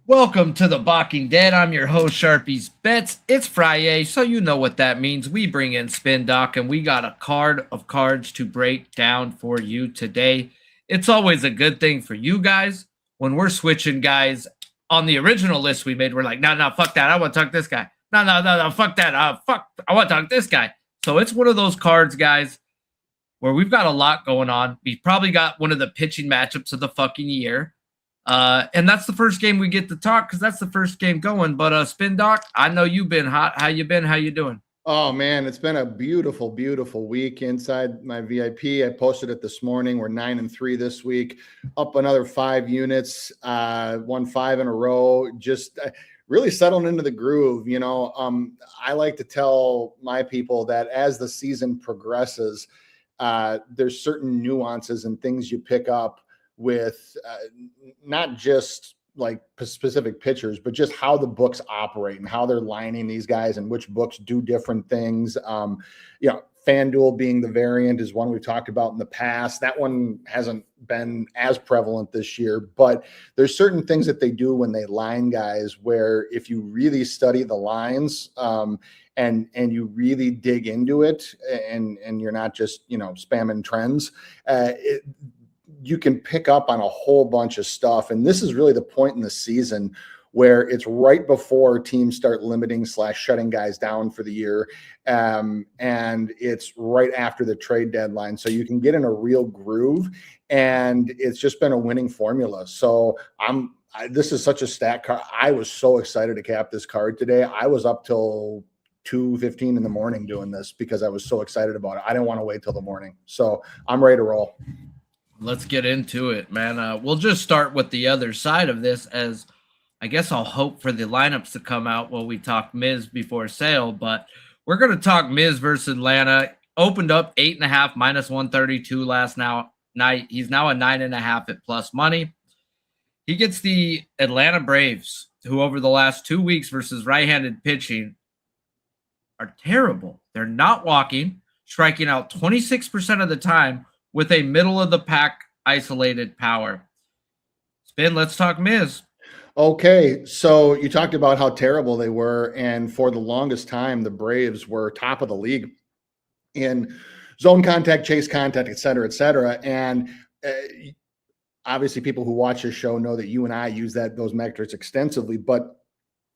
Welcome to the Balking Dead. I'm your host, Sharpie's Bets. It's Friday, so you know what that means. We bring in SpinDoc, and we got a card of cards to break down for you today. It's always a good thing for you guys when we're switching guys on the original list we made. We're like, no, fuck that. I want to talk this guy. No, fuck that. Fuck, I want to talk this guy. So it's one of those cards, guys, where we've got a lot going on. We've probably got one of the pitching matchups of the fucking year. And that's the first game we get to talk because that's the first game going. But Spin Doc, I know you've been hot. How you been? How you doing? Oh man, it's been a beautiful, beautiful week inside my VIP. I posted it this morning. We're 9-3 this week, up another 5 units, won 5 in a row. Just really settling into the groove. I like to tell my people that as the season progresses, there's certain nuances and things you pick up with not just like specific pitchers, but just how the books operate and how they're lining these guys and which books do different things. FanDuel being the variant is one we've talked about in the past. That one hasn't been as prevalent this year, but there's certain things that they do when they line guys where if you really study the lines, and you really dig into it and you're not just, spamming trends, you can pick up on a whole bunch of stuff. And this is really the point in the season where it's right before teams start limiting / shutting guys down for the year. And it's right after the trade deadline. So you can get in a real groove, and it's just been a winning formula. So this is such a stat card. I was so excited to cap this card today. I was up till 2:15 in the morning doing this because I was so excited about it. I didn't want to wait till the morning. So I'm ready to roll. Let's get into it, man. We'll just start with the other side of this, as I guess I'll hope for the lineups to come out while we talk Miz before sale. But we're going to talk Miz versus Atlanta. Opened up 8.5 minus 132 last night. He's now a 9.5 at plus money. He gets the Atlanta Braves, who over the last 2 weeks versus right-handed pitching are terrible. They're not walking, striking out 26% of the time, with a middle-of-the-pack isolated power. Spin, let's talk Miz. Okay, so you talked about how terrible they were, and for the longest time, the Braves were top of the league in zone contact, chase contact, et cetera, and obviously people who watch this show know that you and I use those metrics extensively, but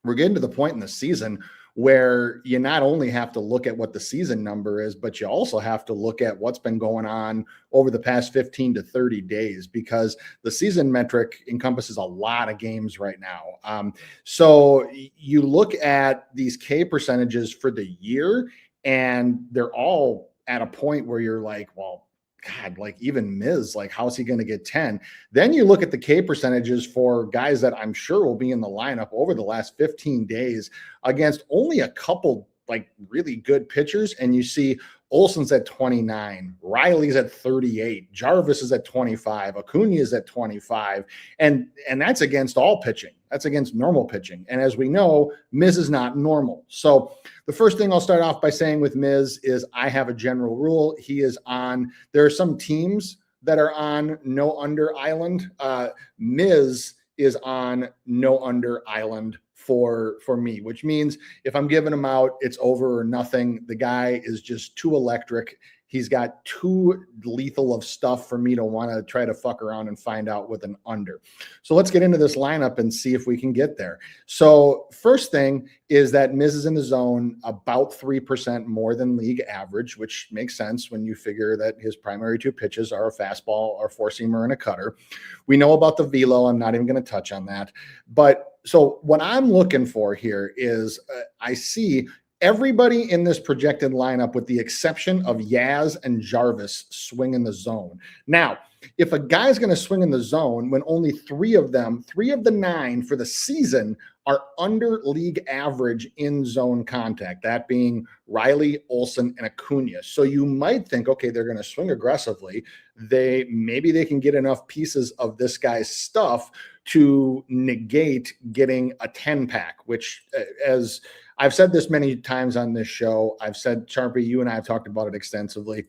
we're getting to the point in the season where you not only have to look at what the season number is, but you also have to look at what's been going on over the past 15 to 30 days, because the season metric encompasses a lot of games right now. So you look at these K percentages for the year, and they're all at a point where you're like, well, God, like even Miz, like how's he going to get 10? Then you look at the K percentages for guys that I'm sure will be in the lineup over the last 15 days against only a couple like really good pitchers. And you see Olsen's at 29, Riley's at 38, Jarvis is at 25, Acuna is at 25. And that's against all pitching. That's against normal pitching. And as we know, Miz is not normal. So the first thing I'll start off by saying with Miz is I have a general rule. There are some teams that are on no under island. Miz is on no under island for me, which means if I'm giving him out, it's over or nothing. The guy is just too electric. He's got too lethal of stuff for me to want to try to fuck around and find out with an under. So let's get into this lineup and see if we can get there. So first thing is that Miz is in the zone about 3% more than league average, which makes sense when you figure that his primary 2 pitches are a fastball, or 4-seamer, and a cutter. We know about the velo. I'm not even going to touch on that. But so what I'm looking for here is I see everybody in this projected lineup, with the exception of Yaz and Jarvis, swing in the zone. Now, if a guy's going to swing in the zone when only 3 of the 9 for the season are under league average in zone contact, that being Riley, Olsen, and Acuna. So you might think, okay, they're going to swing aggressively. Maybe they can get enough pieces of this guy's stuff to negate getting a 10-pack, which, as I've said this many times on this show, I've said, Sharpie, you and I have talked about it extensively.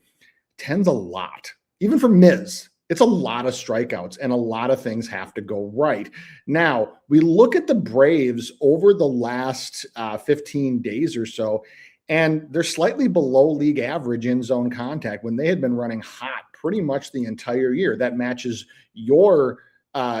10's a lot. Even for Miz, It's a lot of strikeouts and a lot of things have to go right. Now, we look at the Braves over the last 15 days or so, and they're slightly below league average in zone contact when they had been running hot pretty much the entire year. That matches your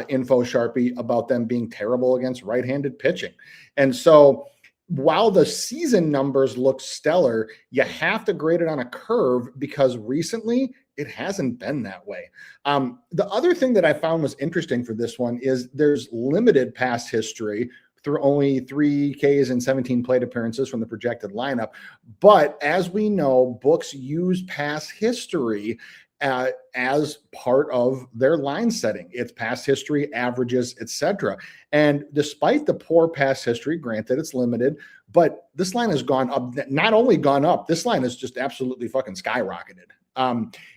info, Sharpie, about them being terrible against right-handed pitching. And so while the season numbers look stellar, you have to grade it on a curve because recently it hasn't been that way. The other thing that I found was interesting for this one is there's limited past history through only 3 Ks and 17 plate appearances from the projected lineup. But as we know, books use past history as part of their line setting. It's past history, averages, etc. And despite the poor past history, granted it's limited, but this line has gone up. Not only gone up, this line has just absolutely fucking skyrocketed.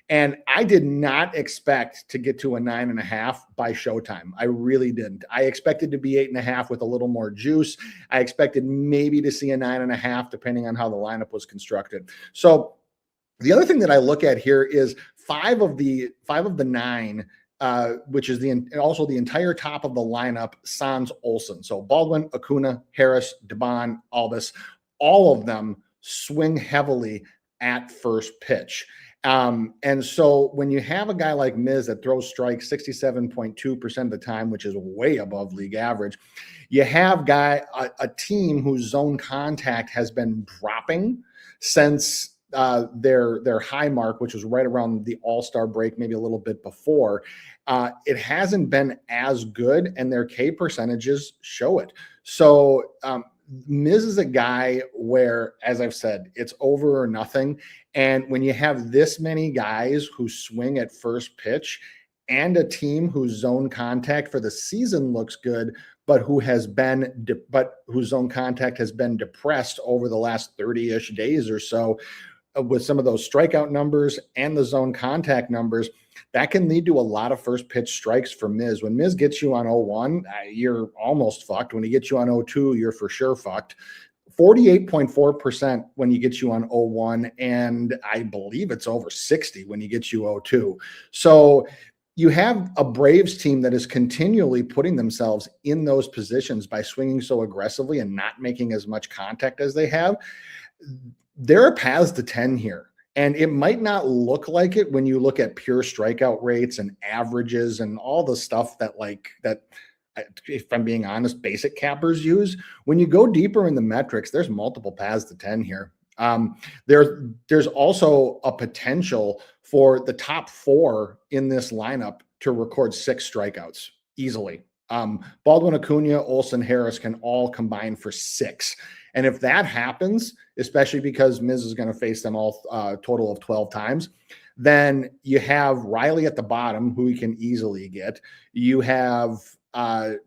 And I did not expect to get to a 9.5 by showtime. I really didn't. I expected to be 8.5 with a little more juice. I expected maybe to see a 9.5, depending on how the lineup was constructed. So the other thing that I look at here is five of the 9, which is also the entire top of the lineup, sans Olsen. So Baldwin, Acuna, Harris, Debon, Albus, all of them swing heavily at first pitch. And so when you have a guy like Miz that throws strikes 67.2% of the time, which is way above league average, you have a team whose zone contact has been dropping since their high mark, which was right around the All-Star break, maybe a little bit before. It hasn't been as good, and their K percentages show it. So Miz is a guy where, as I've said, it's over or nothing. And when you have this many guys who swing at first pitch and a team whose zone contact for the season looks good, but whose zone contact has been depressed over the last 30-ish days or so, with some of those strikeout numbers and the zone contact numbers, that can lead to a lot of first pitch strikes for Miz. When Miz gets you on 0-1, you're almost fucked. When he gets you on 0-2, you're for sure fucked. 48.4% when he gets you on 0-1, and I believe it's over 60 when he gets you 0-2. So you have a Braves team that is continually putting themselves in those positions by swinging so aggressively and not making as much contact as they have. There are paths to 10 here, and it might not look like it when you look at pure strikeout rates and averages and all the stuff that, if I'm being honest, basic cappers use. When you go deeper in the metrics, there's multiple paths to 10 here. There's also a potential for the top 4 in this lineup to record 6 strikeouts easily. Baldwin, Acuna, Olsen, Harris can all combine for 6. And if that happens, especially because Miz is going to face them all total of 12 times, then you have Riley at the bottom, who he can easily get. You have Jarvis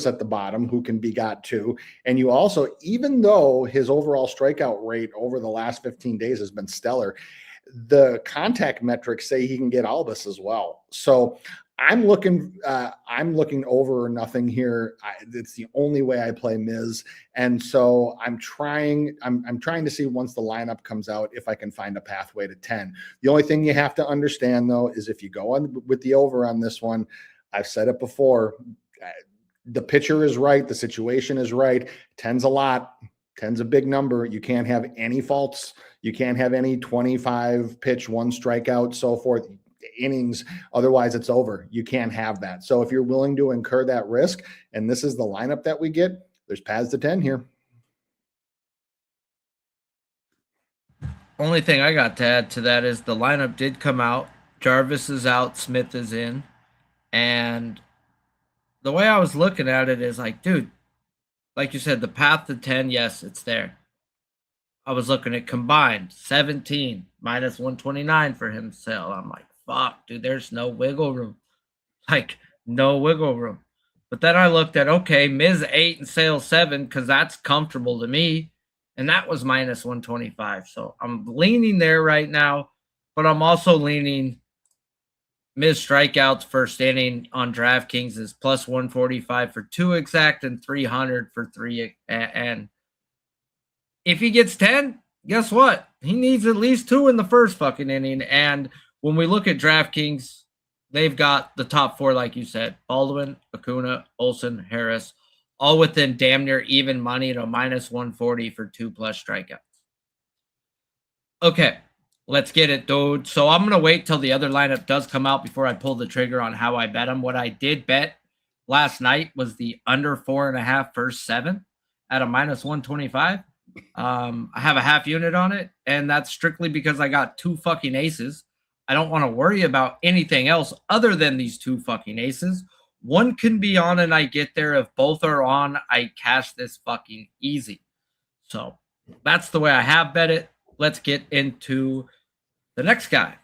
at the bottom, who can be got too. And you also, even though his overall strikeout rate over the last 15 days has been stellar, the contact metrics say he can get Albus as well. So I'm looking over or nothing here. It's the only way I play Miz. And so I'm trying to see, once the lineup comes out, if I can find a pathway to 10. The only thing you have to understand, though, is if you go on with the over on this one, I've said it before, the pitcher is right, the situation is right. 10's a lot. 10's a big number. You can't have any faults. You can't have any 25 pitch, 1 strikeout, so forth innings. Otherwise, it's over. You can't have that. So if you're willing to incur that risk, and this is the lineup that we get, there's paths to 10 here. Only thing I got to add to that is the lineup did come out. Jarvis is out. Smith is in. And the way I was looking at it is like, dude, like you said, the path to 10, yes, it's there. I was looking at combined 17 minus 129 for himself. I'm like, fuck, dude, there's no wiggle room. Like, no wiggle room. But then I looked at, okay, Miz 8 and Sale 7, because that's comfortable to me. And that was minus 125. So I'm leaning there right now, but I'm also leaning Miz strikeouts first inning on DraftKings is plus 145 for 2 exact and 300 for 3. And if he gets 10, guess what? He needs at least 2 in the first fucking inning. And when we look at DraftKings, they've got the top four, like you said, Baldwin, Acuna, Olsen, Harris, all within damn near even money at a minus 140 for 2+ strikeouts. Okay, let's get it, dude. So I'm going to wait till the other lineup does come out before I pull the trigger on how I bet them. What I did bet last night was the under 4.5 first 7 at a minus 125. I have a half unit on it, and that's strictly because I got 2 fucking aces. I don't want to worry about anything else other than these 2 fucking aces. One can be on and I get there. If both are on, I cash this fucking easy. So that's the way I have bet it. Let's get into the next guy,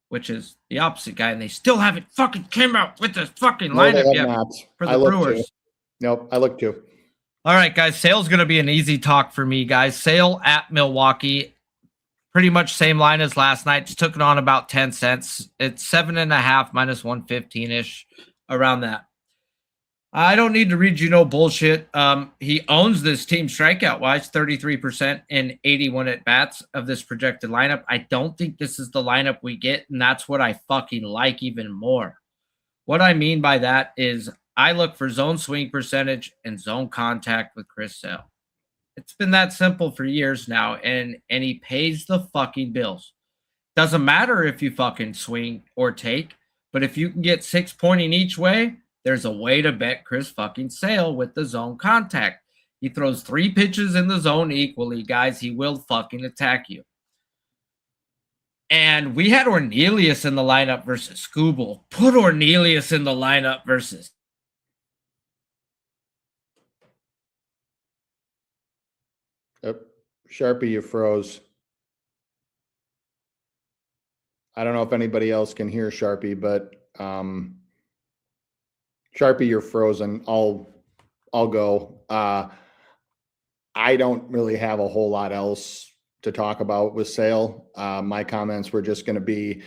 which is the opposite guy, and they still haven't fucking came out with this fucking lineup yet for the Brewers. Too. Nope, I look too. All right, guys, Sale's going to be an easy talk for me, guys. Sale at Milwaukee, pretty much same line as last night. Just took it on about 10 cents. It's 7.5 minus 115-ish, around that. I don't need to read you no bullshit. He owns this team strikeout-wise, 33% in 81 at-bats of this projected lineup. I don't think this is the lineup we get, and that's what I fucking like even more. What I mean by that is I look for zone swing percentage and zone contact with Chris Sale. It's been that simple for years now, and he pays the fucking bills. Doesn't matter if you fucking swing or take, but if you can get 6 pointing each way, there's a way to bet Chris fucking Sale with the zone contact. He throws 3 pitches in the zone equally, guys. He will fucking attack you. And we had Ornelius in the lineup versus Skubal. Put Ornelius in the lineup versus. Yep. Sharpie, you froze. I don't know if anybody else can hear Sharpie, but Sharpie, you're frozen. I'll go. I don't really have a whole lot else to talk about with Sale. My comments were just going to be,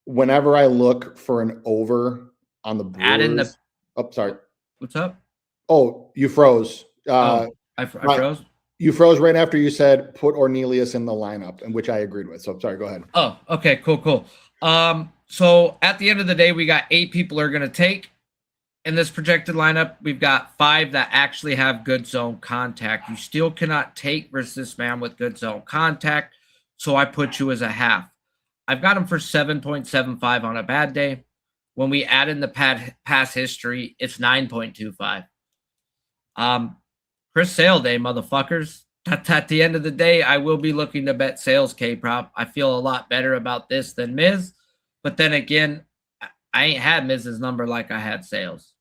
whenever I look for an over on the Brewers. Add in the. Oh, sorry. What's up? Oh, you froze. I froze. You froze right after you said put Ornelius in the lineup, and which I agreed with. So sorry, go ahead. Oh, okay, cool. So at the end of the day, we got 8 people are going to take. In this projected lineup, we've got 5 that actually have good zone contact. You still cannot take versus this man with good zone contact, so I put you as a half. I've got him for 7.75 on a bad day. When we add in the pass history, it's 9.25. Chris Sale day, motherfuckers. At the end of the day, I will be looking to bet Sales K-prop. I feel a lot better about this than Miz, but then again, I ain't had Miz's number like I had Sales.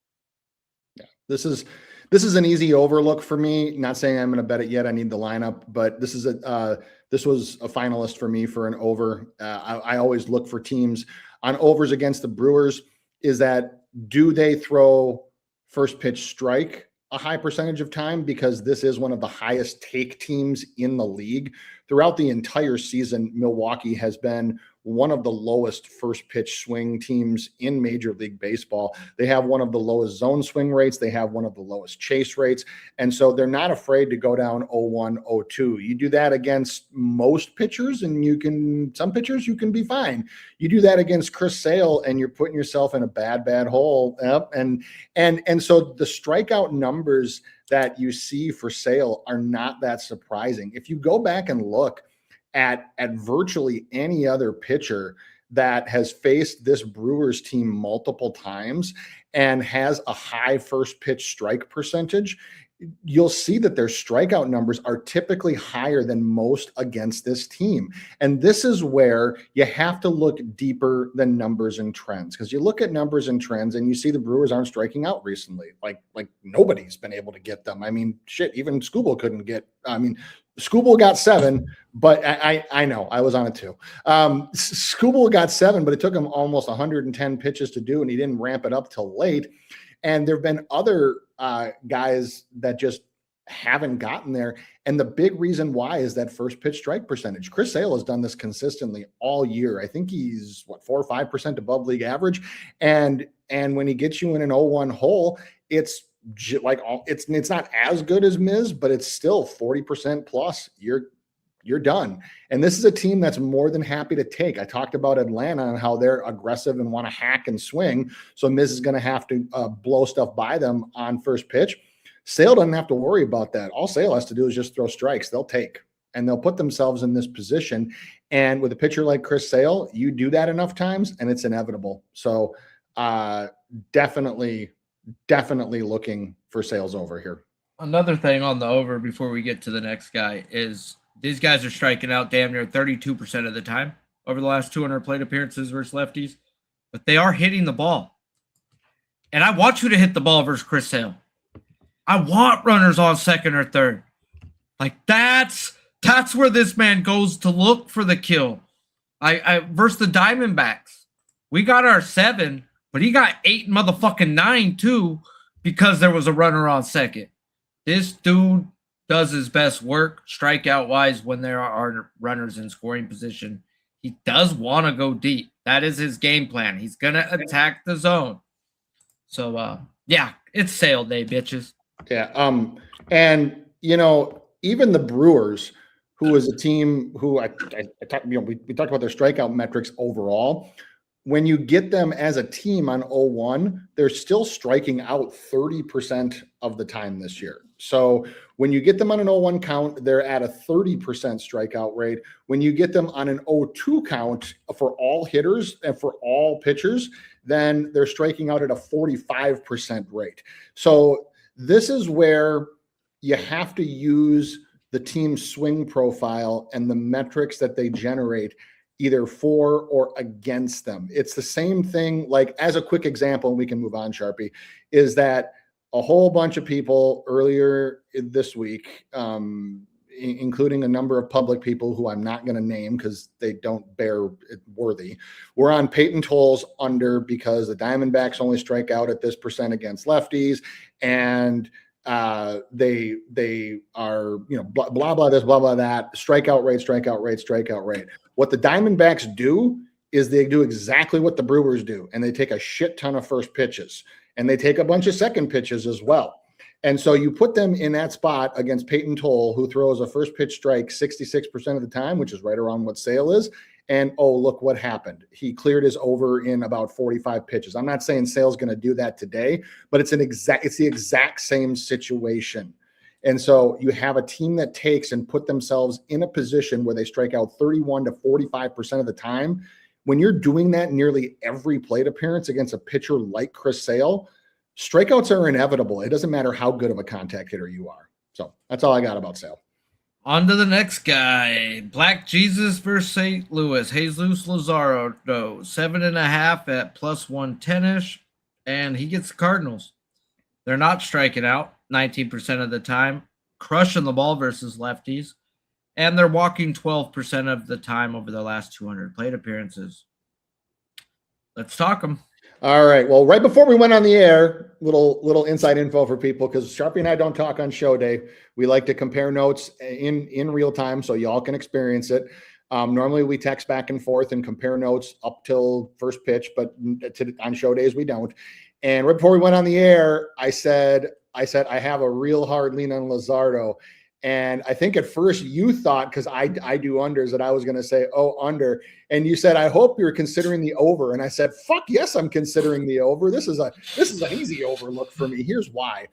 Yeah, this is an easy overlook for me. Not saying I'm going to bet it yet. I need the lineup, but this was a finalist for me for an over. I always look for teams on overs against the Brewers. Is that, do they throw first pitch strike a high percentage of time? Because this is one of the highest take teams in the league. Throughout the entire season, Milwaukee has been one of the lowest first pitch swing teams in Major League Baseball. They have one of the lowest zone swing rates. They have one of the lowest chase rates. And so they're not afraid to go down 0-1, 0-2. You do that against most pitchers, and some pitchers you can be fine. You do that against Chris Sale, and you're putting yourself in a bad hole. Yep. And so the strikeout numbers that you see for Sale are not that surprising. If you go back and look at virtually any other pitcher that has faced this Brewers team multiple times and has a high first pitch strike percentage, you'll see that their strikeout numbers are typically higher than most against this team. And this is where you have to look deeper than numbers and trends, because you look at numbers and trends and you see the Brewers aren't striking out recently. Like nobody's been able to get them. I mean, shit, even Skubal couldn't get, Skubal got 7, but I know I was on it too. Skubal got 7, but it took him almost 110 pitches to do, and he didn't ramp it up till late. And there've been other guys that just haven't gotten there. And the big reason why is that first pitch strike percentage. Chris Sale has done this consistently all year. I think he's 4 or 5% above league average. And when he gets you in an 0-1 hole, it's not as good as Miz, but it's still 40% plus. you're done. And this is a team that's more than happy to take. I talked about Atlanta and how they're aggressive and want to hack and swing. So Miz is going to have to blow stuff by them on first pitch. Sale doesn't have to worry about that. All Sale has to do is just throw strikes. They'll take, and they'll put themselves in this position. And with a pitcher like Chris Sale, you do that enough times and it's inevitable. So definitely looking for Sales over here. Another thing on the over before we get to the next guy is these guys are striking out damn near 32% of the time over the last 200 plate appearances versus lefties, but they are hitting the ball. And I want you to hit the ball versus Chris Sale. I want runners on second or third. Like that's where this man goes to look for the kill. I versus the Diamondbacks. We got our 7, but he got 8 motherfucking 9 too because there was a runner on second. This dude does his best work strikeout-wise when there are runners in scoring position. He does want to go deep. That is his game plan. He's going to attack the zone. So, yeah, it's Sale day, bitches. Yeah. And, even the Brewers, who is a team who I talked, we talked about their strikeout metrics overall. When you get them as a team on 0-1, they're still striking out 30% of the time this year. So when you get them on an 0-1 count, they're at a 30% strikeout rate. When you get them on an 0-2 count for all hitters and for all pitchers, then they're striking out at a 45% rate. So this is where you have to use the team's swing profile and the metrics that they generate either for or against them. It's the same thing, like as a quick example, and we can move on, Sharpie, is that a whole bunch of people earlier this week, including a number of public people who I'm not going to name because they don't bear it worthy, were on Peyton Tolles under because the Diamondbacks only strike out at this percent against lefties, and they are, blah, blah, this, blah, blah, that, strikeout rate. What the Diamondbacks do is they do exactly what the Brewers do, and they take a shit ton of first pitches, and they take a bunch of second pitches as well. And so you put them in that spot against Peyton Toll, who throws a first pitch strike 66% of the time, which is right around what Sale is. And, oh, look what happened. He cleared his over in about 45 pitches. I'm not saying Sale's going to do that today, but it's the exact same situation. And so you have a team that takes and put themselves in a position where they strike out 31 to 45% of the time. When you're doing that nearly every plate appearance against a pitcher like Chris Sale, strikeouts are inevitable. It doesn't matter how good of a contact hitter you are. So that's all I got about Sale. On to the next guy. Black Jesus versus St. Louis. Jesus Luzardo, 7.5 at plus 110-ish, and he gets the Cardinals. They're not striking out 19% of the time, crushing the ball versus lefties, and they're walking 12% of the time over the last 200 plate appearances. Let's talk them. All right. Well, right before we went on the air, little inside info for people, because Sharpie and I don't talk on show day. We like to compare notes in real time so y'all can experience it. Normally we text back and forth and compare notes up till first pitch, but on show days we don't. And right before we went on the air, I said I have a real hard lean on Luzardo. And I think at first you thought, because I do unders, that I was going to say, oh, under. And you said, I hope you're considering the over. And I said, fuck yes, I'm considering the over. This is an easy overlook for me. Here's why,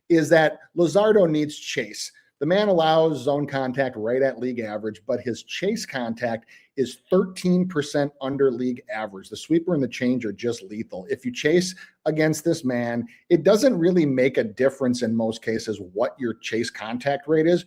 is that Luzardo needs chase. The man allows zone contact right at league average, but his chase contact is 13% under league average. The sweeper and the change are just lethal. If you chase against this man, it doesn't really make a difference in most cases what your chase contact rate is.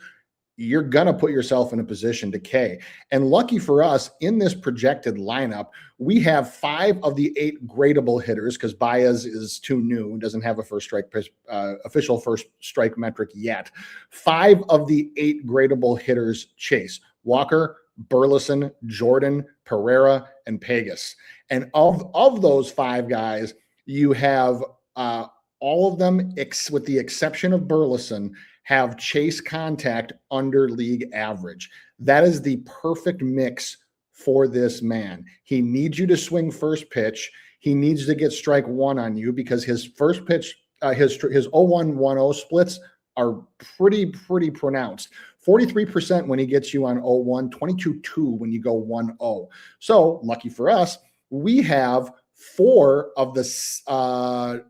You're going to put yourself in a position to K. And lucky for us, in this projected lineup, we have 5 of the 8 gradable hitters, because Baez is too new and doesn't have a official first strike metric yet. 5 of the 8 gradable hitters chase: Walker, Burleson, Jordan, Pereira, and Pegas. And of those 5 guys, you have all of them, with the exception of Burleson, have chase contact under league average. That is the perfect mix for this man. He needs you to swing first pitch. He needs to get strike one on you because his first pitch, his 0-1-1-0 splits are pretty pronounced. 43% when he gets you on 0-1, 22-2 when you go 1-0. So lucky for us, we have four of the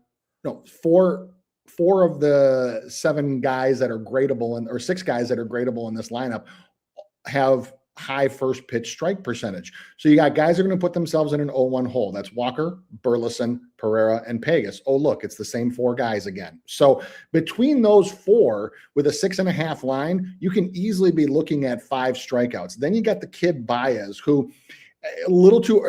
7 guys that are gradable, or 6 guys that are gradable in this lineup have high first pitch strike percentage. So you got guys that are going to put themselves in an 0-1 hole. That's Walker, Burleson, Pereira, and Pegas. Oh, look, it's the same 4 guys again. So between those 4 with a 6.5 line, you can easily be looking at 5 strikeouts. Then you got the kid Baez, who a little too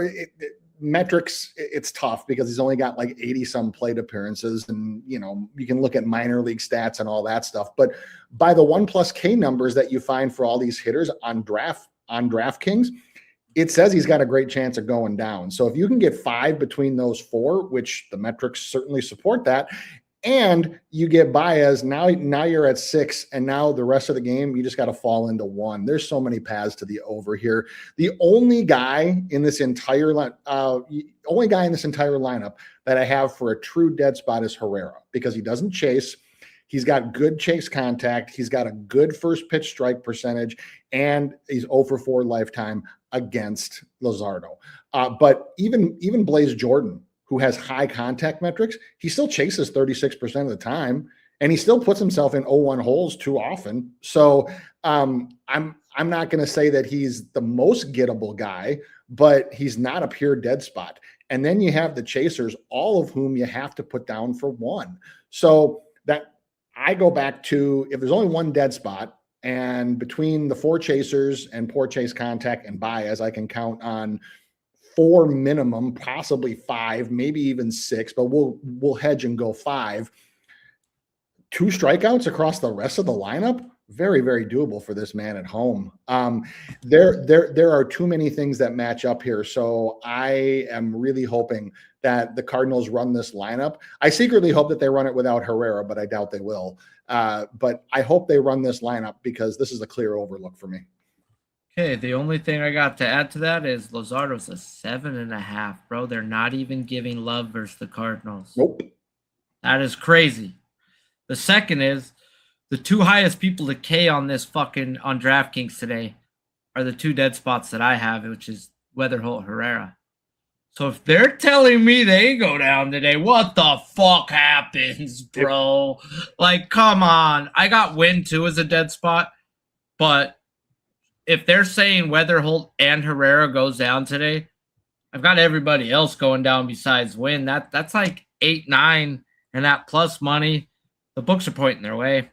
metrics, it's tough because he's only got like 80 some plate appearances, and you can look at minor league stats and all that stuff. But by the 1+K numbers that you find for all these hitters on DraftKings, it says he's got a great chance of going down. So if you can get 5 between those 4, which the metrics certainly support that, and you get Baez, now you're at 6, and now the rest of the game, you just got to fall into 1. There's so many paths to the over here. The only guy in this entire lineup that I have for a true dead spot is Herrera, because he doesn't chase. He's got good chase contact. He's got a good first pitch strike percentage, and he's 0 for 4 lifetime against Luzardo. But even Blaze Jordan, who has high contact metrics, he still chases 36% of the time, and he still puts himself in 0-1 holes too often. So I'm not going to say that he's the most gettable guy, but he's not a pure dead spot. And then you have the chasers, all of whom you have to put down for 1. So that I go back to, if there's only 1 dead spot, and between the 4 chasers and poor chase contact and Baez, I can count on 4 minimum, possibly 5, maybe even 6, but we'll hedge and go 5. 2 strikeouts across the rest of the lineup, very, very doable for this man at home. There are too many things that match up here, so I am really hoping that the Cardinals run this lineup. I secretly hope that they run it without Herrera, but I doubt they will. But I hope they run this lineup, because this is a clear overlook for me. Okay, the only thing I got to add to that is Luzardo's a 7.5, bro. They're not even giving love versus the Cardinals. Nope. That is crazy. The second is the 2 highest people to K on DraftKings today are the 2 dead spots that I have, which is Weatherholt, Herrera. So if they're telling me they go down today, what the fuck happens, bro? Like, come on. I got Win too as a dead spot, but if they're saying Weatherholt and Herrera goes down today, I've got everybody else going down besides Win. That's like 8, 9, and that plus money. The books are pointing their way.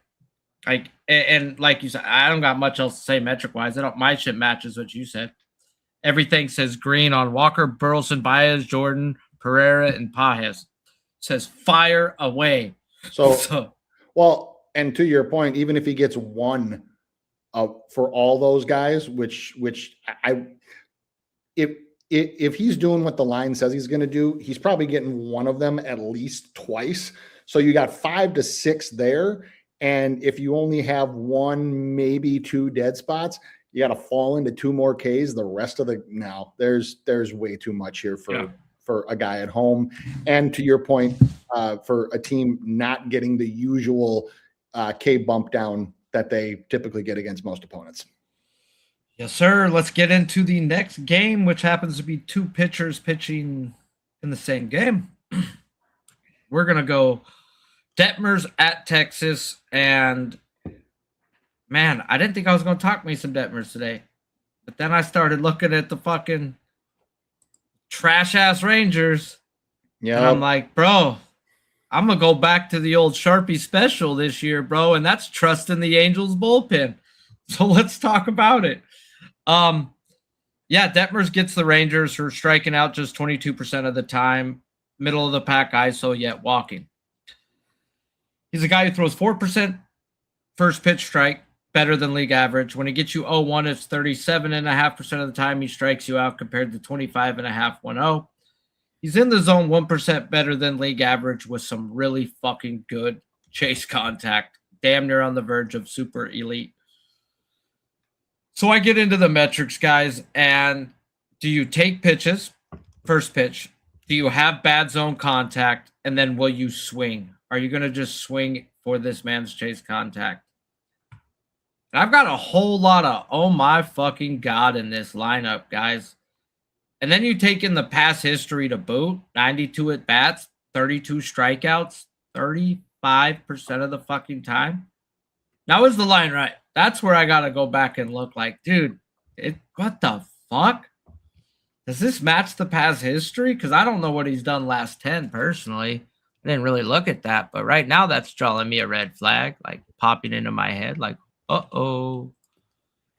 And like you said, I don't got much else to say metric wise. My shit matches what you said. Everything says green on Walker, Burleson, Baez, Jordan, Pereira, and Pages. It says fire away. So well, and to your point, even if he gets 1 for all those guys, which if he's doing what the line says he's going to do, he's probably getting 1 of them at least twice. So you got 5 to 6 there. And if you only have 1, maybe 2 dead spots, you got to fall into 2 more Ks. The rest of there's way too much here for a guy at home. And to your point, for a team not getting the usual K bump down that they typically get against most opponents. Yes, sir. Let's get into the next game, which happens to be 2 pitchers pitching in the same game. We're going to go Demmers at Texas. And, man, I didn't think I was going to talk me some Demmers today. But then I started looking at the fucking trash-ass Rangers. Yeah. And I'm like, bro, I'm going to go back to the old Sharpie special this year, bro, and that's trusting the Angels bullpen. So let's talk about it. Detmers gets the Rangers for striking out just 22% of the time, middle of the pack ISO, yet walking. He's a guy who throws 4% first pitch strike, better than league average. When he gets you 0-1, it's 37.5% of the time he strikes you out compared to 25.5 1-0. He's in the zone 1% better than league average with some really fucking good chase contact. Damn near on the verge of super elite. So I get into the metrics, guys, and do you take pitches, first pitch? Do you have bad zone contact? And then will you swing? Are you going to just swing for this man's chase contact? I've got a whole lot of oh my fucking god in this lineup, guys. And then you take in the past history to boot, 92 at bats, 32 strikeouts, 35% of the fucking time. Now is the line right? That's where I gotta go back and look like, dude, what the fuck? Does this match the past history? Because I don't know what he's done last 10 personally. I didn't really look at that, but right now that's drawing me a red flag, like popping into my head, like, uh-oh,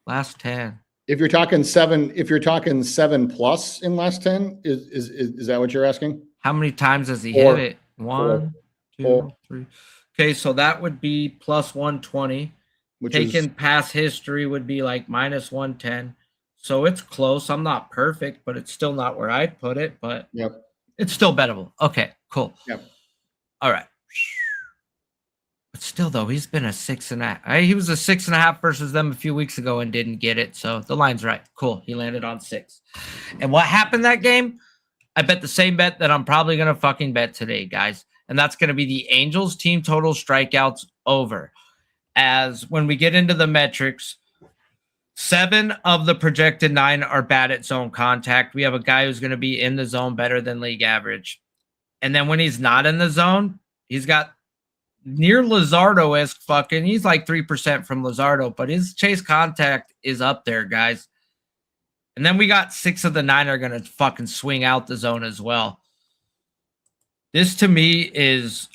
last 10. If you're talking 7 plus in last 10, is that what you're asking? How many times has he Four. hit it? One, two, Four. three. Okay, so that would be plus 120. Which Taking past history would be like minus 110. So it's close. I'm not perfect, but it's still not where I'd put it, but yep. It's still bettable. Okay, cool. Yep. All right. But still, though, he's been a 6.5. He was a 6.5 versus them a few weeks ago and didn't get it. So the line's right. Cool. He landed on 6. And what happened that game? I bet the same bet that I'm probably going to fucking bet today, guys. And that's going to be the Angels team total strikeouts over. As when we get into the metrics, 7 of the projected 9 are bad at zone contact. We have a guy who's going to be in the zone better than league average. And then when he's not in the zone, he's got near Luzardo-esque fucking, he's like 3% from Luzardo, but his chase contact is up there, guys. And then we got 6 of the 9 are going to fucking swing out the zone as well. This to me is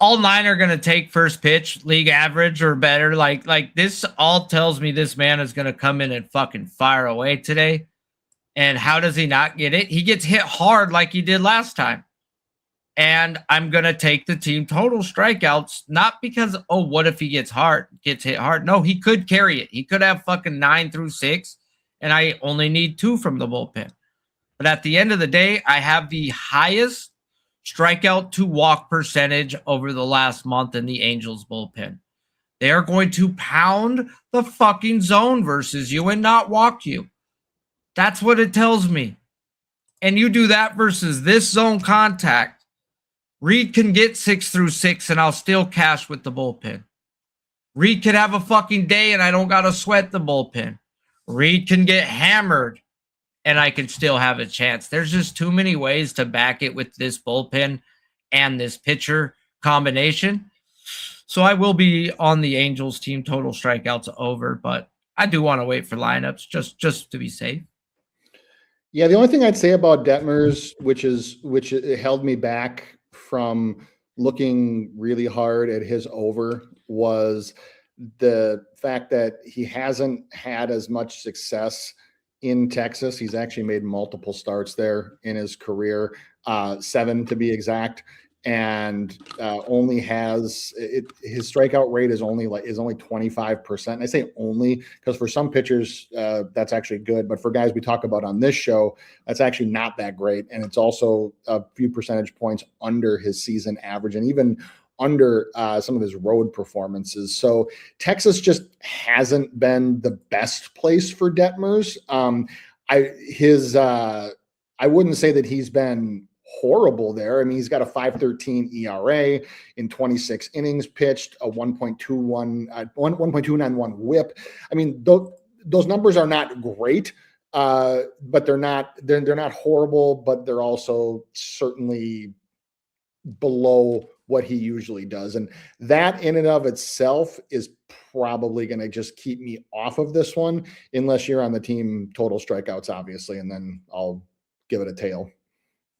all 9 are going to take first pitch, league average or better. Like this all tells me this man is going to come in and fucking fire away today. And how does he not get it? He gets hit hard like he did last time. And I'm going to take the team total strikeouts, not because, oh, what if he gets hit hard? No, he could carry it. He could have fucking 9 through 6, and I only need 2 from the bullpen. But at the end of the day, I have the highest strikeout to walk percentage over the last month in the Angels bullpen. They are going to pound the fucking zone versus you and not walk you. That's what it tells me. And you do that versus this zone contact. Reed can get 6 through 6 and I'll still cash with the bullpen. Reed could have a fucking day and I don't got to sweat the bullpen. Reed can get hammered and I can still have a chance. There's just too many ways to back it with this bullpen and this pitcher combination. So I will be on the Angels team total strikeouts over, but I do want to wait for lineups just to be safe. Yeah, the only thing I'd say about Demmers, which held me back from looking really hard at his over, was the fact that he hasn't had as much success in Texas. He's actually made multiple starts there in his career, 7 to be exact, and only has his strikeout rate is only 25%. And I say only because for some pitchers that's actually good, but for guys we talk about on this show, that's actually not that great. And it's also a few percentage points under his season average and even under some of his road performances. So Texas just hasn't been the best place for Demmers. I wouldn't say that he's been horrible there. I mean, he's got a 5.13 ERA in 26 innings pitched, a 1.291 WHIP. I mean, those numbers are not great, but they're not horrible, but they're also certainly below what he usually does. And that in and of itself is probably going to just keep me off of this one, unless you're on the team total strikeouts, obviously, and then I'll give it a tail.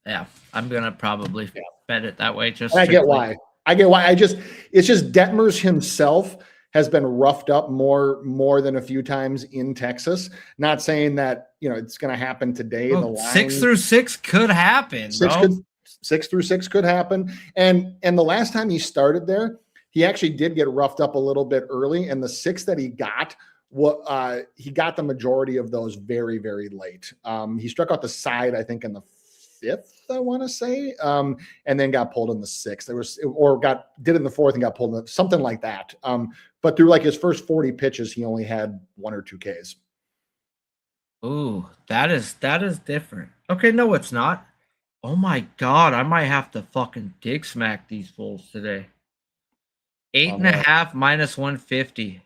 Yeah, I'm going to probably bet it that way. I get why. It's just Demmers himself has been roughed up more than a few times in Texas. Not saying that, it's going to happen today. Well, the line, 6 through 6 could happen, 6 through 6 could happen. And the last time he started there, he actually did get roughed up a little bit early. And the 6 that he got, he got the majority of those very, very late. He struck out the side, I think, in the 5th, I want to say, and then got pulled in the 6th. Did in the 4th and got pulled in something like that. But through like his first 40 pitches, he only had 1 or 2 Ks. Ooh, that is different. Okay, no, it's not. Oh my God, I might have to fucking dick smack these fools today. 8.5 minus 150.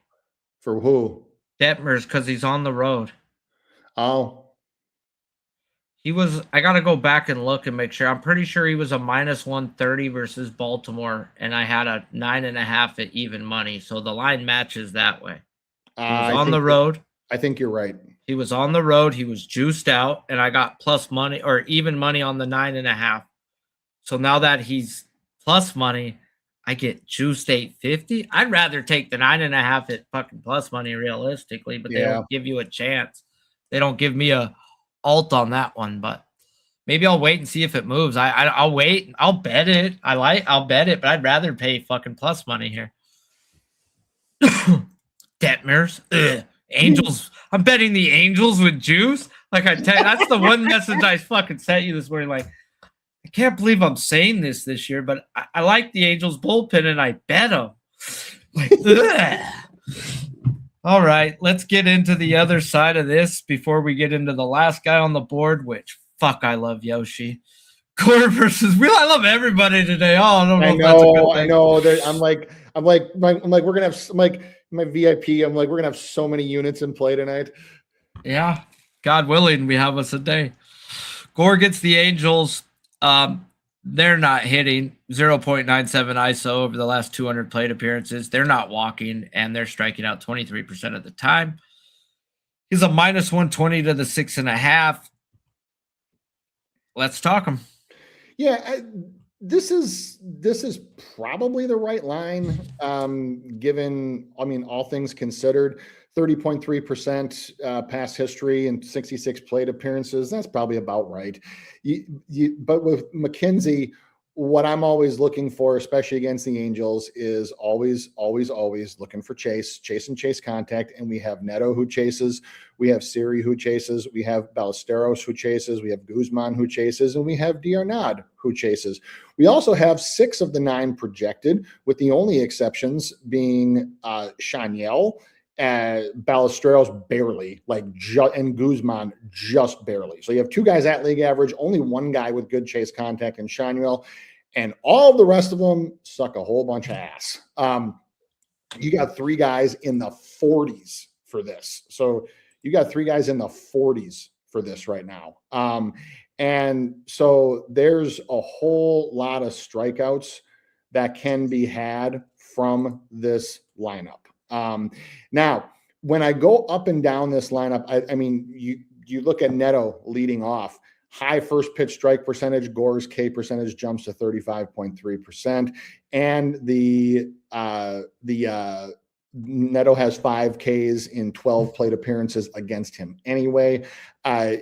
For who? Demmers, because he's on the road. Oh, He was, I got to go back and look and make sure. I'm pretty sure he was a minus 130 versus Baltimore, and I had a 9.5 at even money. So the line matches that way. He was on the road. I think you're right. He was on the road. He was juiced out, and I got plus money or even money on the 9.5. So now that he's plus money, I get juiced 850. I'd rather take the 9.5 at fucking plus money realistically, but they don't give you a chance. They don't give me a alt on that one, but maybe I'll wait and see if it moves. I'll wait. I'll bet it. I'll bet it, but I'd rather pay fucking plus money here. Detmers. Angels. I'm betting the Angels with juice. Like I tell you, that's the one message I fucking sent you this morning. Like, I can't believe I'm saying this year, but I like the Angels bullpen and I bet them. Like, all right, let's get into the other side of this before we get into the last guy on the board, which fuck, I love Yoshi. Gore versus Wheel. I love everybody today. Oh, I don't know if that's a good thing. I know. We're gonna have my VIP. I'm like, we're gonna have so many units in play tonight. Yeah, God willing, we have us a day. Gore gets the Angels. They're not hitting 0.97 ISO over the last 200 plate appearances. They're not walking, and they're striking out 23% of the time. He's a minus 120 to the 6.5. Let's talk him. Yeah, this is probably the right line, given, I mean, all things considered. 30.3% past history and 66 plate appearances. That's probably about right. But with McKenzie, what I'm always looking for, especially against the Angels, is always looking for chase and chase contact. And we have Neto who chases, we have Siri who chases, we have Ballesteros who chases, we have Guzman who chases, and we have D'Arnaud who chases. We also have 6 of the 9 projected, with the only exceptions being Chaniel, Ballesteros barely, and Guzman just barely. So you have 2 guys at league average, only 1 guy with good chase contact in Chaniel, and all the rest of them suck a whole bunch of ass. You got 3 guys in the 40s for this. So you got 3 guys in the 40s for this right now. And so there's a whole lot of strikeouts that can be had from this lineup. Now, when I go up and down this lineup, I mean, you look at Neto leading off, high first pitch strike percentage, Gore's K percentage jumps to 35.3%. And the Neto has 5 Ks in 12 plate appearances against him. Anyway,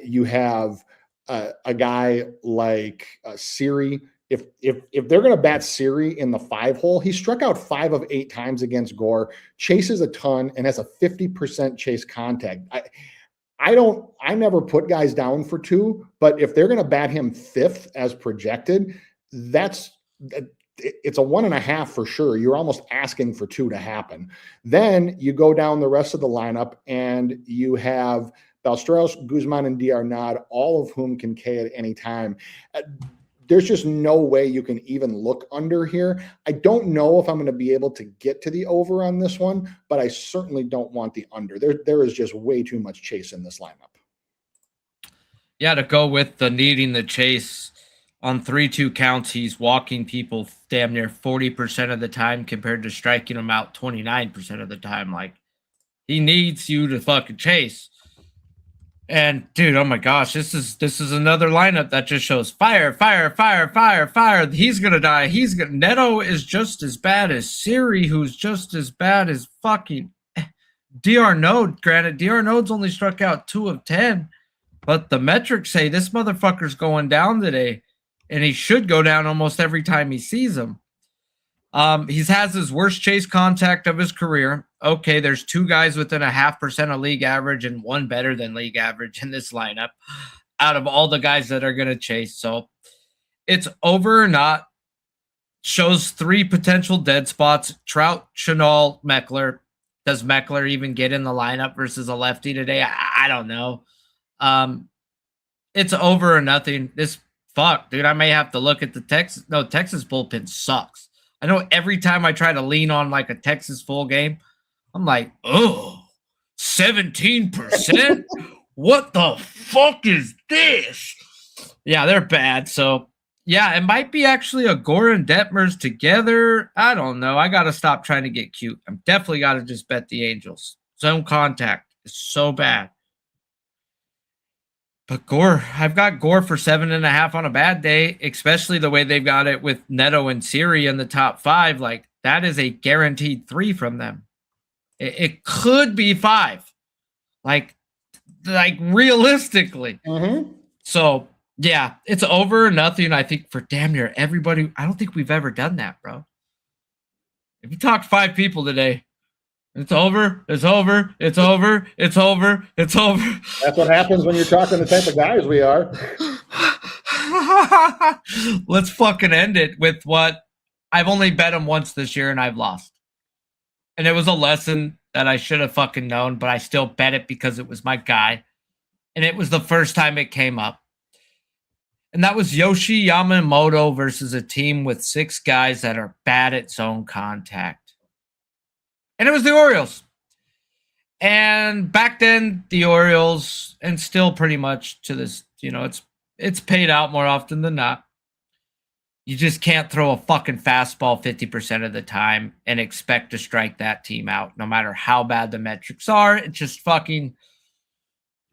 you have a guy like Siri. If they're going to bat Siri in the 5 hole, he struck out 5 of 8 times against Gore, chases a ton, and has a 50% chase contact. I never put guys down for 2, but if they're going to bat him 5th as projected, it's a 1.5 for sure. You're almost asking for 2 to happen. Then you go down the rest of the lineup and you have Ballesteros, Guzman, and D'Arnaud, all of whom can K at any time. There's just no way you can even look under here. I don't know if I'm going to be able to get to the over on this one, but I certainly don't want the under. There is just way too much chase in this lineup. Yeah, to go with the needing the chase on 3-2 counts, he's walking people damn near 40% of the time compared to striking them out 29% of the time. Like, he needs you to fucking chase. And dude, oh my gosh, this is another lineup that just shows fire. He's gonna die. Neto is just as bad as Siri, who's just as bad as fucking D'Arnaud. Granted, D'Arnaud's only struck out 2 of 10, but the metrics say this motherfucker's going down today, and he should go down almost every time he sees him. He has his worst chase contact of his career. Okay, there's 2 guys within 0.5% of league average and 1 better than league average in this lineup out of all the guys that are going to chase. So it's over or not. Shows 3 potential dead spots. Trout, Chenal, Meckler. Does Meckler even get in the lineup versus a lefty today? I don't know. It's over or nothing. Dude, I may have to look at the Texas. No, Texas bullpen sucks. I know every time I try to lean on like a Texas full game I'm like, oh, 17%? What the fuck is this? Yeah, they're bad. So, yeah, it might be actually a Gore and Demmers together. I don't know. I got to stop trying to get cute. I'm definitely got to just bet the Angels. Zone contact is so bad. But Gore, I've got Gore for 7.5 on a bad day, especially the way they've got it with Neto and Siri in the top 5. Like, that is a guaranteed 3 from them. It could be 5. Like realistically. Mm-hmm. So, yeah, it's over or nothing, I think, for damn near everybody. I don't think we've ever done that, bro. If you talk to 5 people today, it's over, it's over, it's over, it's over, it's over. That's what happens when you're talking the type of guys we are. Let's fucking end it with what I've only bet him once this year and I've lost. And it was a lesson that I should have fucking known, but I still bet it because it was my guy. And it was the first time it came up. And that was Yoshi Yamamoto versus a team with 6 guys that are bad at zone contact. And it was the Orioles. And back then, the Orioles, and still pretty much to this, it's paid out more often than not. You just can't throw a fucking fastball 50% of the time and expect to strike that team out, no matter how bad the metrics are. It's just fucking,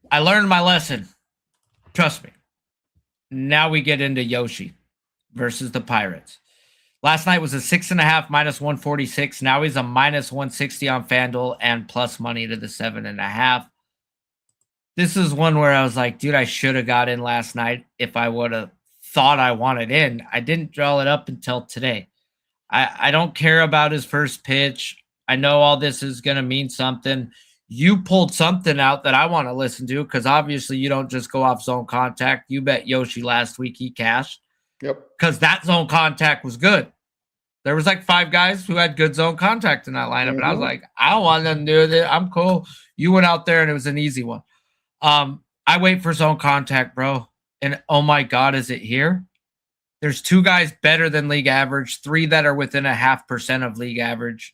I learned my lesson. Trust me. Now we get into Yoshi versus the Pirates. Last night was a 6.5 minus 146. Now he's a minus 160 on FanDuel and plus money to the 7.5. This is one where I was like, dude, I should have got in last night if I would have thought I wanted in. I didn't draw it up until today. I don't care about his first pitch. I know all this is going to mean something. You pulled something out that I want to listen to because obviously you don't just go off zone contact. You bet Yoshi last week he cashed. Yep. Because that zone contact was good. There was like 5 guys who had good zone contact in that lineup. Mm-hmm. And I was like, I don't want them to do it. I'm cool. You went out there and it was an easy one. I wait for zone contact, bro. And oh my God, is it here? There's 2 guys better than league average, 3 that are within 0.5% of league average,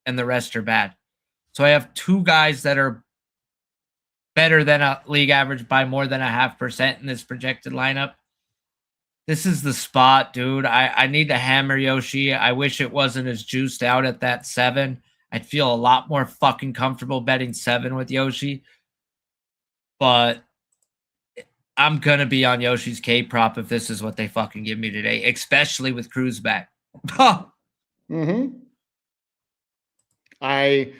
and the rest are bad. So I have 2 guys that are better than a league average by more than 0.5% in this projected lineup. This is the spot, dude. I need to hammer Yoshi. I wish it wasn't as juiced out at that 7. I'd feel a lot more fucking comfortable betting 7 with Yoshi. But I'm going to be on Yoshi's K prop if this is what they fucking give me today, especially with Cruz back. Mm-hmm. I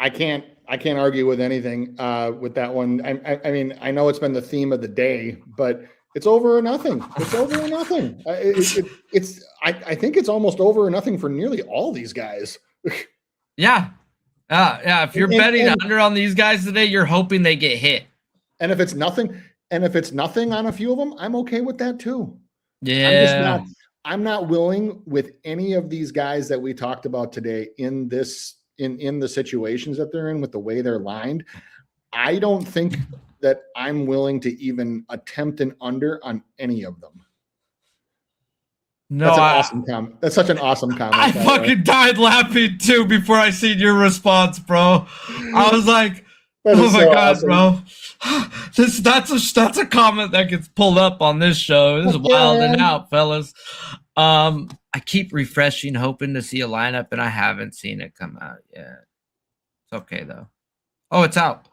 can't argue with anything with that one. I mean, I know it's been the theme of the day, but it's over or nothing. It's over or nothing. I think it's almost over or nothing for nearly all these guys. Yeah. If you're betting under on these guys today, you're hoping they get hit. And if it's nothing on a few of them, I'm okay with that too. Yeah. I'm not willing with any of these guys that we talked about today in the situations that they're in with the way they're lined. I don't think that I'm willing to even attempt an under on any of them. No, that's an awesome comment. That's such an awesome comment. I fucking died laughing too before I seen your response, bro. I was like, oh my God, awesome. Bro. That's a comment that gets pulled up on this show. This is wilding out, fellas. I keep refreshing, hoping to see a lineup, and I haven't seen it come out yet. It's okay though. Oh, it's out.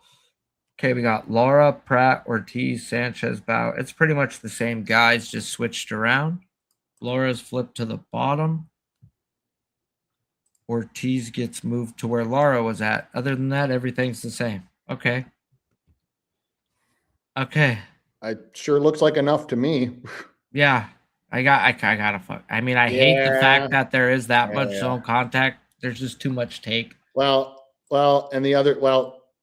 Okay, we got Laura, Pratt, Ortiz, Sanchez, Bow. It's pretty much the same guys, just switched around. Laura's flipped to the bottom. Ortiz gets moved to where Laura was at. Other than that, everything's the same. Okay. It sure looks like enough to me. Yeah. I gotta fuck. I mean, I hate the fact that there is that much zone contact. There's just too much take.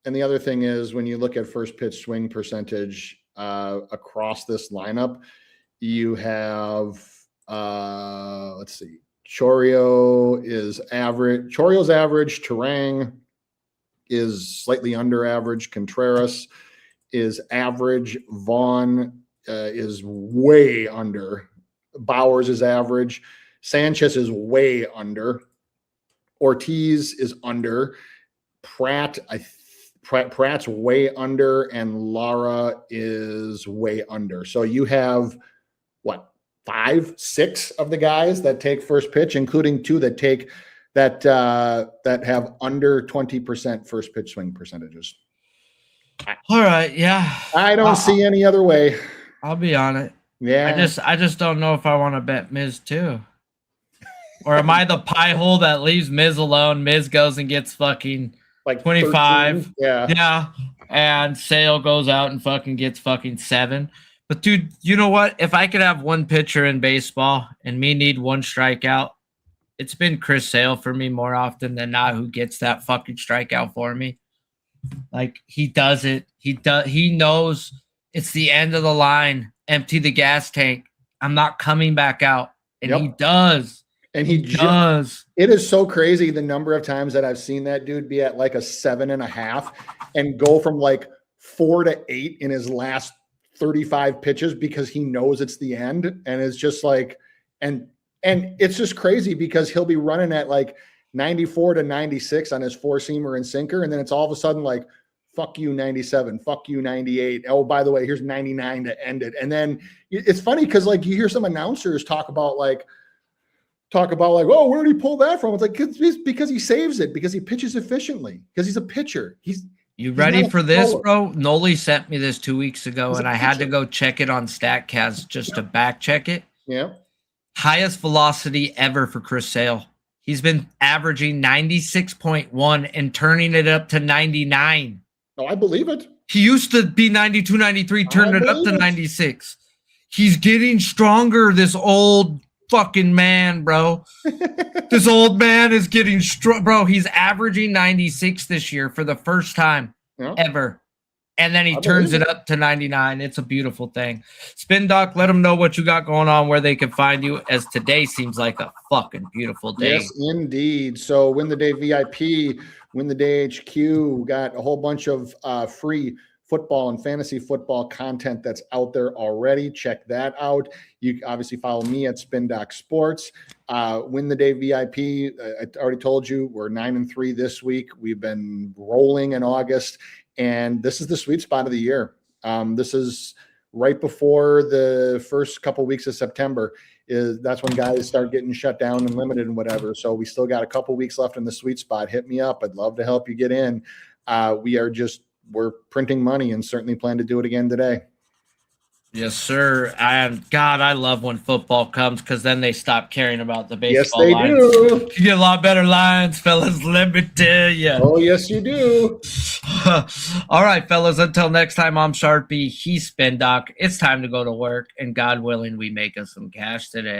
And the other thing is when you look at first pitch swing percentage across this lineup, you have let's see, Chorio's average, Terang is slightly under average, Contreras is average, Vaughn is way under, Bowers is average, Sanchez is way under, Ortiz is under, Pratt's way under, and Lara is way under. So you have what, 5, 6 of the guys that take first pitch, including 2 that take that have under 20% first pitch swing percentages. All right, yeah. I don't see any other way. I'll be on it. Yeah. I just don't know if I want to bet Miz too. Or am I the pie hole that leaves Miz alone? Miz goes and gets fucking like 25. 13. Yeah. Yeah. And Sale goes out and fucking gets fucking 7. But dude, you know what? If I could have one pitcher in baseball and me need one strikeout, it's been Chris Sale for me more often than not, who gets that fucking strikeout for me. Like, he does it. He knows it's the end of the line. Empty the gas tank. I'm not coming back out. And he does. And he does. It is so crazy the number of times that I've seen that dude be at like a 7.5 and go from like 4 to 8 in his last 35 pitches because he knows it's the end. And it's just like, and it's just crazy because he'll be running at like 94 to 96 on his 4-seamer and sinker. And then it's all of a sudden like, fuck you 97, fuck you 98. Oh, by the way, here's 99 to end it. And then it's funny because like you hear some announcers talk about like, oh, where did he pull that from? It's like, it's because he saves it, because he pitches efficiently, because he's a pitcher. You ready for this, bro? Noli sent me this 2 weeks ago, and I had to go check it on StatCast just to back check it. Yeah. Highest velocity ever for Chris Sale. He's been averaging 96.1 and turning it up to 99. Oh, I believe it. He used to be 92, 93, turned it up to 96. He's getting stronger, this old fucking man, bro. This old man is getting strong, bro. He's averaging 96 this year for the first time ever. And then he turns it up to 99. It's a beautiful thing. SpinDoc, let them know what you got going on, where they can find you, as today seems like a fucking beautiful day. Yes, indeed. So Win the Day VIP, Win the Day HQ, got a whole bunch of free football and fantasy football content that's out there already. Check that out. You obviously follow me at SpinDocSports. Win the Day VIP. I already told you we're 9-3 this week. We've been rolling in August, and this is the sweet spot of the year. This is right before the first couple weeks of September. That's when guys start getting shut down and limited and whatever. So we still got a couple weeks left in the sweet spot. Hit me up. I'd love to help you get in. We're printing money and certainly plan to do it again today. Yes, sir. And God, I love when football comes, because then they stop caring about the baseball. Yes, they lines. do. You get a lot better lines, fellas. Let me tell you. Oh, yes, you do. All right, fellas. Until next time, I'm Sharpie. He's SpinDoc. It's time to go to work, and God willing, we make us some cash today.